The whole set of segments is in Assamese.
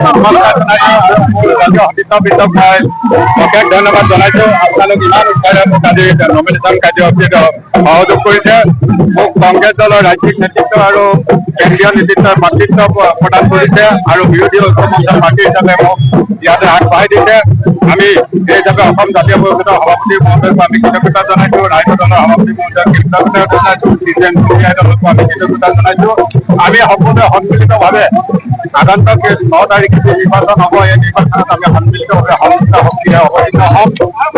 অশেষ ধন্যবাদ জনাইছো। আপোনালোক ইমান উৎসাহেৰে মোক আজি নমিনেশ্যন কাৰ্যসূচীত সহযোগ কৰিছে। মোক কংগ্ৰেছ দলৰ ৰাজ্যিক নেতৃত্ব আৰু কেন্দ্ৰীয় নেতৃত্বৰ মাতৃত্ব প্ৰদান কৰিছে আৰু বিৰোধী ঐক্যমঞ্চৰ প্ৰাৰ্থী হিচাপে মোক ইয়াতে আগবঢ়াই দিছে। আমি এই হিচাপে অসম জাতীয় পৰিষদৰ সভাপতি মহোদয়কো আমি কৃতজ্ঞতা জনাইছো। ৰাইজৰ দলৰ সভাপতি মহোদয়ক কৃতজ্ঞতা জনাইছো। চিজেন দলকো আমি কৃতজ্ঞতা জনাইছো। আমি সকলোৱে সন্মিলিতভাৱে আগন্তুক 9 তাৰিখে যে নিৰ্বাচন হ'ব, এই নিৰ্বাচনত আমি সন্মিলিতভাৱে সংযুক্ত শক্তিৰে অৱতীৰ্ণ হ'ম।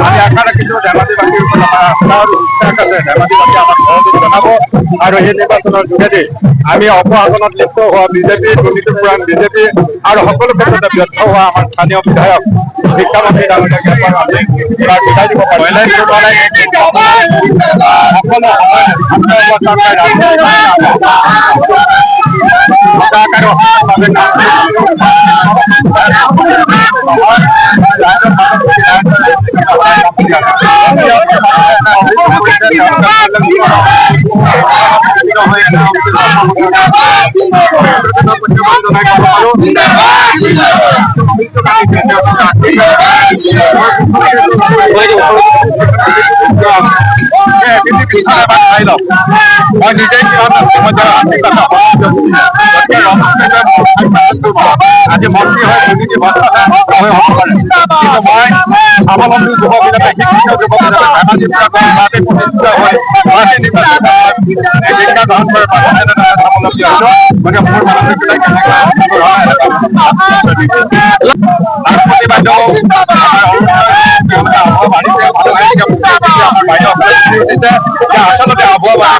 আমি আশা ৰাখিছো ধেমাজিবাসীৰ ওপৰত আমাৰ আস্থা আৰু বিশ্বাস আছে। ধেমাজিবাসীয়ে আমাক সহযোগ জনাব আৰু এই নিৰ্বাচনৰ যোগেদি আমি অপসাধনত লিপ্ত হোৱা বিজেপি, দুৰ্নীতিপৰায়ণ বিজেপি আৰু সকলো ক্ষেত্ৰতে ব্যৰ্থ হোৱা আমাৰ স্থানীয় বিধায়ক শিক্ষামন্ত্ৰী ডাঙৰীয়াক আমি বিদায় দিব পাৰোঁ। মই নিজেই আজি মন্ত্ৰী হৈ দুৰ্নীতি ভ্ৰষ্টাচাৰ হৈ হ'ব পাৰে, কিন্তু মই স্বাৱলম্বী যুৱক হিচাপে, শিক্ষিত যুৱক হিচাপে ধেমাজিৰ পৰা গুৱাহাটী প্ৰতিষ্ঠিত হৈ গুৱাহাটী নিৰ্বাচনত শিক্ষা গ্ৰহণ কৰাৰ পাছত এনেদৰে স্বাৱলম্বী হৈছো। গতিকে মোৰ মানসিকতাই কেনেকুৱা বাইদেউ আচলতে আবহাওয়া